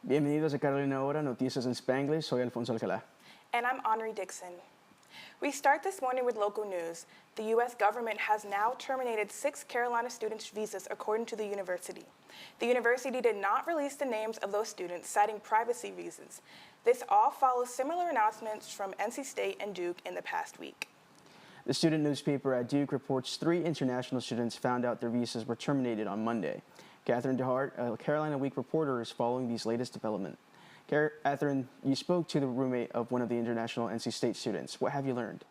Bienvenidos a Carolina Ahora, Noticias en Spanglish. Soy Alfonso Alcalá. And I'm Henri Dixon. We start this morning with local news. The U.S. government has now terminated 6 Carolina students' visas, according to the university. The university did not release the names of those students, citing privacy reasons. This all follows similar announcements from NC State and Duke in the past week. The student newspaper at Duke reports 3 international students found out their visas were terminated on Monday. Catherine DeHart, a Carolina Week reporter, is following these latest developments. Catherine, you spoke to the roommate of one of the international NC State students. What have you learned?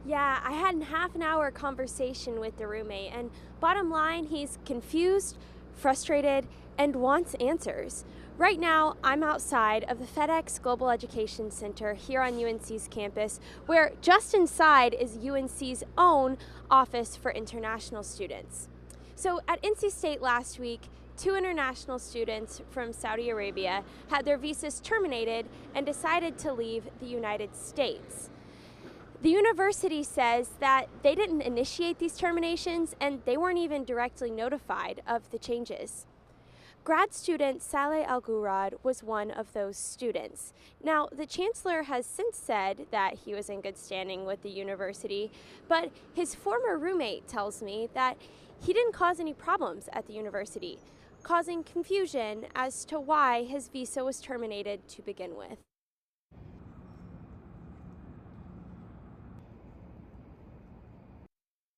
Yeah, I had a half an hour conversation with the roommate, and bottom line, he's confused, frustrated, and wants answers. Right now, I'm outside of the FedEx Global Education Center here on UNC's campus, where just inside is UNC's own Office for International Students. So at NC State last week, 2 international students from Saudi Arabia had their visas terminated and decided to leave the United States. The university says that they didn't initiate these terminations and they weren't even directly notified of the changes. Grad student Saleh Al-Gurad was one of those students. Now, the chancellor has since said that he was in good standing with the university, but his former roommate tells me that he didn't cause any problems at the university, causing confusion as to why his visa was terminated to begin with.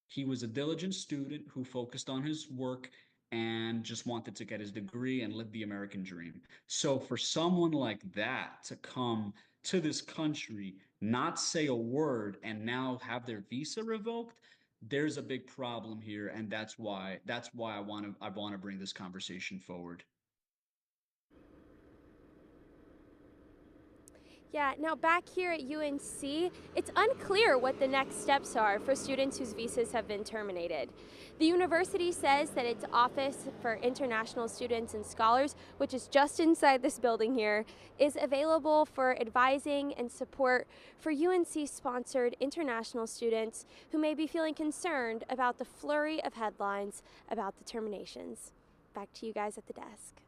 He was a diligent student who focused on his work and just wanted to get his degree and live the American dream. So for someone like that to come to this country, not say a word, and now have their visa revoked, there's a big problem here, and that's why I want to bring this conversation forward. Yeah, now back here at UNC, it's unclear what the next steps are for students whose visas have been terminated. The university says that its Office for International Students and Scholars, which is just inside this building here, is available for advising and support for UNC-sponsored international students who may be feeling concerned about the flurry of headlines about the terminations. Back to you guys at the desk.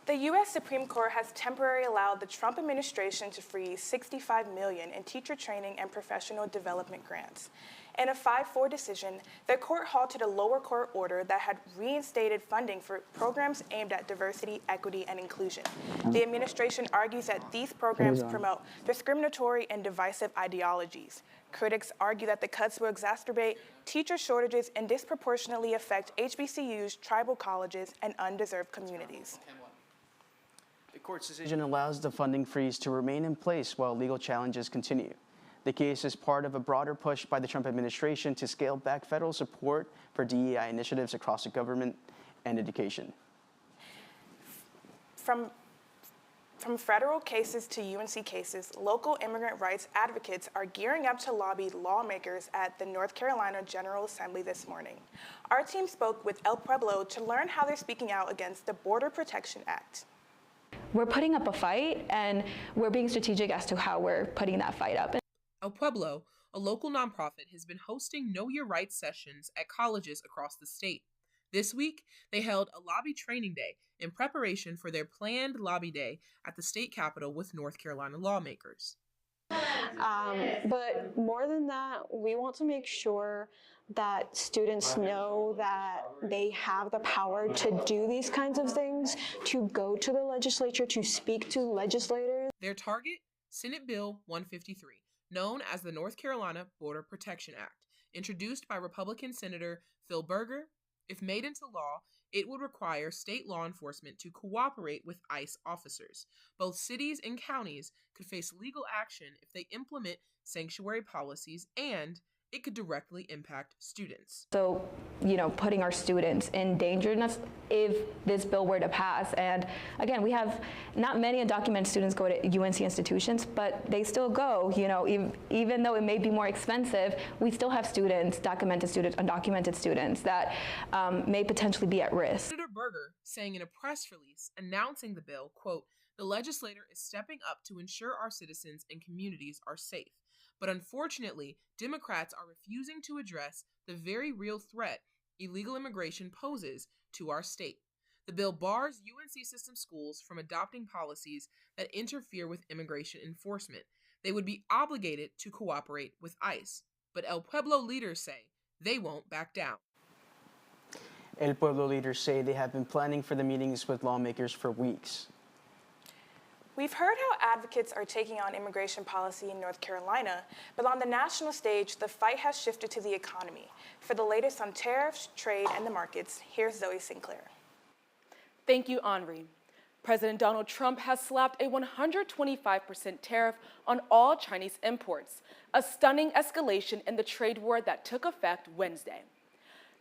The U.S. Supreme Court has temporarily allowed the Trump administration to freeze $65 million in teacher training and professional development grants. In a 5-4 decision, the court halted a lower court order that had reinstated funding for programs aimed at diversity, equity, and inclusion. The administration argues that these programs promote discriminatory and divisive ideologies. Critics argue that the cuts will exacerbate teacher shortages and disproportionately affect HBCUs, tribal colleges, and undeserved communities. The court's decision allows the funding freeze to remain in place while legal challenges continue. The case is part of a broader push by the Trump administration to scale back federal support for DEI initiatives across the government and education. From federal cases to UNC cases, local immigrant rights advocates are gearing up to lobby lawmakers at the North Carolina General Assembly this morning. Our team spoke with El Pueblo to learn how they're speaking out against the Border Protection Act. We're putting up a fight, and we're being strategic as to how we're putting that fight up. El Pueblo, a local nonprofit, has been hosting Know Your Rights sessions at colleges across the state. This week, they held a lobby training day in preparation for their planned lobby day at the state capitol with North Carolina lawmakers. But more than that, we want to make sure that students know that they have the power to do these kinds of things, to go to the legislature, to speak to legislators. Their target, Senate Bill 153, known as the North Carolina Border Protection Act, introduced by Republican Senator Phil Berger. If made into law, it would require state law enforcement to cooperate with ICE officers. Both cities and counties could face legal action if they implement sanctuary policies, and it could directly impact students. So, putting our students in danger if this bill were to pass. And again, we have not many undocumented students go to UNC institutions, but they still go, even though it may be more expensive, we still have students, documented students, undocumented students that may potentially be at risk. Senator Berger saying in a press release announcing the bill, quote, "The legislator is stepping up to ensure our citizens and communities are safe. But unfortunately, Democrats are refusing to address the very real threat illegal immigration poses to our state. The bill bars UNC system schools from adopting policies that interfere with immigration enforcement. They would be obligated to cooperate with ICE. But El Pueblo leaders say they won't back down." El Pueblo leaders say they have been planning for the meetings with lawmakers for weeks. We've heard how advocates are taking on immigration policy in North Carolina, but on the national stage, the fight has shifted to the economy. For the latest on tariffs, trade, and the markets, here's Zoe Sinclair. Thank you, Henri. President Donald Trump has slapped a 125% tariff on all Chinese imports, a stunning escalation in the trade war that took effect Wednesday.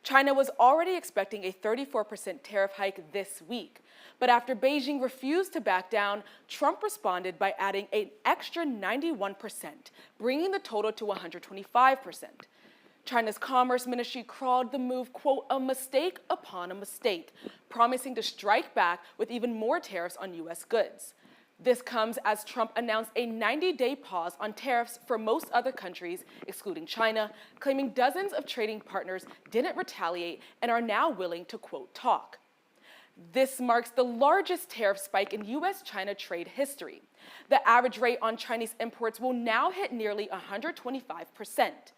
China was already expecting a 34% tariff hike this week, but after Beijing refused to back down, Trump responded by adding an extra 91%, bringing the total to 125%. China's Commerce Ministry called the move, quote, "a mistake upon a mistake," promising to strike back with even more tariffs on U.S. goods. This comes as Trump announced a 90-day pause on tariffs for most other countries, excluding China, claiming dozens of trading partners didn't retaliate and are now willing to, quote, "talk." This marks the largest tariff spike in U.S.-China trade history. The average rate on Chinese imports will now hit nearly 125%.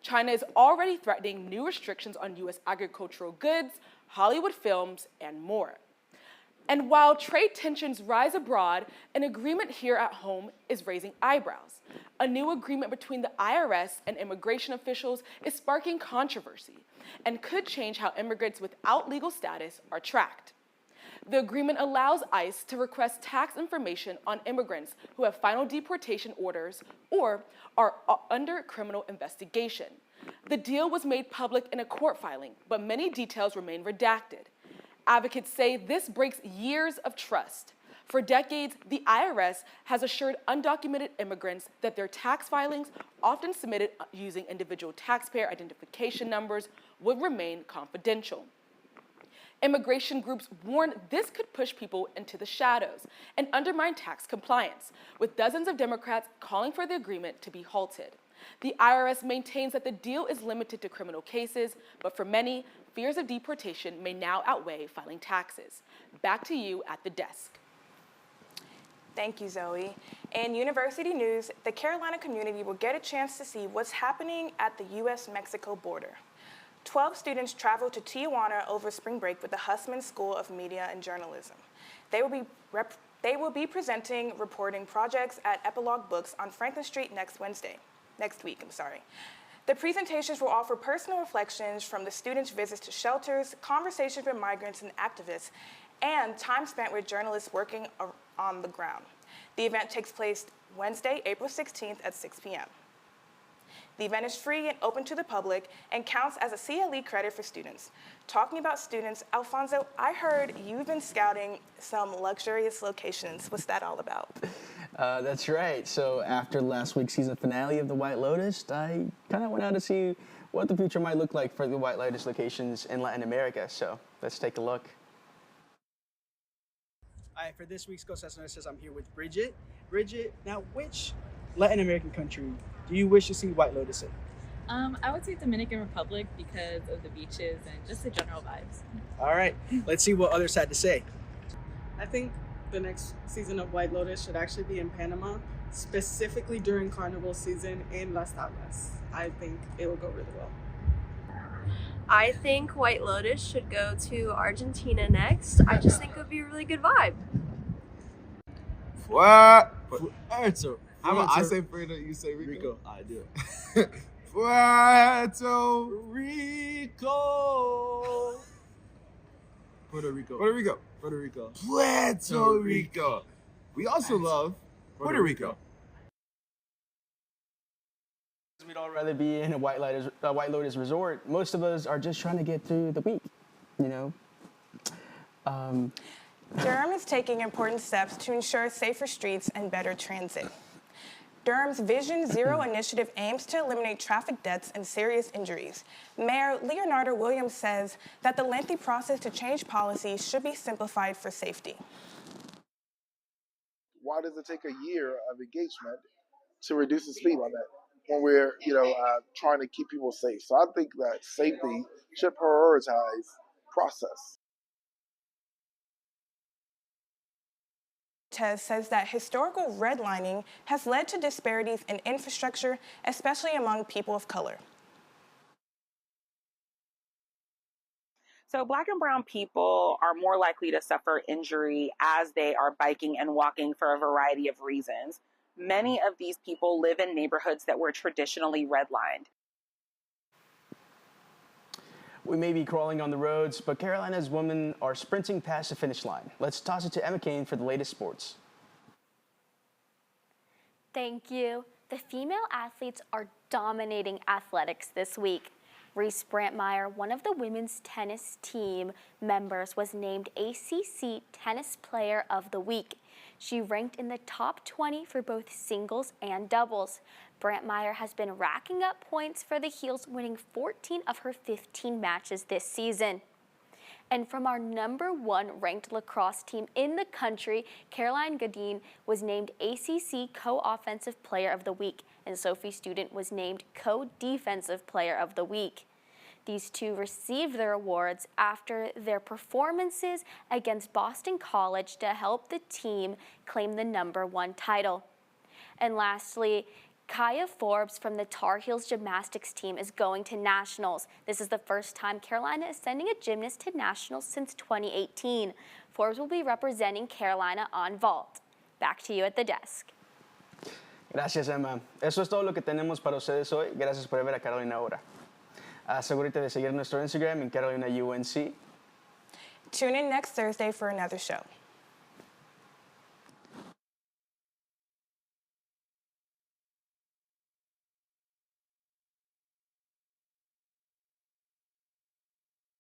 China is already threatening new restrictions on U.S. agricultural goods, Hollywood films, and more. And while trade tensions rise abroad, an agreement here at home is raising eyebrows. A new agreement between the IRS and immigration officials is sparking controversy and could change how immigrants without legal status are tracked. The agreement allows ICE to request tax information on immigrants who have final deportation orders or are under criminal investigation. The deal was made public in a court filing, but many details remain redacted. Advocates say this breaks years of trust. For decades, the IRS has assured undocumented immigrants that their tax filings, often submitted using individual taxpayer identification numbers, would remain confidential. Immigration groups warn this could push people into the shadows and undermine tax compliance, with dozens of Democrats calling for the agreement to be halted. The IRS maintains that the deal is limited to criminal cases, but for many, fears of deportation may now outweigh filing taxes. Back to you at the desk. Thank you, Zoe. In university news, the Carolina community will get a chance to see what's happening at the U.S.-Mexico border. 12 students traveled to Tijuana over spring break with the Hussman School of Media and Journalism. They will be presenting reporting projects at Epilogue Books on Franklin Street next week. The presentations will offer personal reflections from the students' visits to shelters, conversations with migrants and activists, and time spent with journalists working on the ground. The event takes place Wednesday, April 16th at 6 p.m. The event is free and open to the public and counts as a CLE credit for students. Talking about students, Alfonso, I heard you've been scouting some luxurious locations. What's that all about? That's right. So after last week's season finale of The White Lotus, I kind of went out to see what the future might look like for the White Lotus locations in Latin America. So let's take a look. All right, for this week's Ghost Notices, I'm here with Bridget. Bridget, now which Latin American country do you wish to see White Lotus in? I would say Dominican Republic because of the beaches and just the general vibes. All right, let's see what others had to say. I think the next season of White Lotus should actually be in Panama, specifically during Carnival season in Las Tablas. I think it will go really well. I think White Lotus should go to Argentina next. I just think it would be a really good vibe. What? Puerto. How about I say Puerto, you say Rico? I do. Puerto Rico. Puerto Rico. Puerto Rico. Puerto Rico. Puerto Rico. We also love Puerto Rico. We'd all rather be in a White Lotus resort. Most of us are just trying to get through the week, you know? Durham is taking important steps to ensure safer streets and better transit. Durham's Vision Zero initiative aims to eliminate traffic deaths and serious injuries. Mayor Leonardo Williams says that the lengthy process to change policy should be simplified for safety. Why does it take a year of engagement to reduce the speed limit when we're, trying to keep people safe? So I think that safety should prioritize process. Tez says that historical redlining has led to disparities in infrastructure, especially among people of color. So Black and brown people are more likely to suffer injury as they are biking and walking for a variety of reasons. Many of these people live in neighborhoods that were traditionally redlined. We may be crawling on the roads, but Carolina's women are sprinting past the finish line. Let's toss it to Emma Kane for the latest sports. Thank you. The female athletes are dominating athletics this week. Reese Brantmeyer, one of the women's tennis team members, was named ACC Tennis Player of the Week. She ranked in the top 20 for both singles and doubles. Brantmeyer has been racking up points for the Heels, winning 14 of her 15 matches this season. And from our #1 ranked lacrosse team in the country, Caroline Godin was named ACC Co-Offensive Player of the Week, and Sophie Student was named Co-Defensive Player of the Week. These two received their awards after their performances against Boston College to help the team claim the #1 title. And lastly, Kaya Forbes from the Tar Heels gymnastics team is going to nationals. This is the first time Carolina is sending a gymnast to nationals since 2018. Forbes will be representing Carolina on vault. Back to you at the desk. Gracias, Emma. Eso es todo lo que tenemos para ustedes hoy. Gracias por ver a Carolina Ahora. Asegúrate de seguir nuestro Instagram en Carolina UNC. Tune in next Thursday for another show.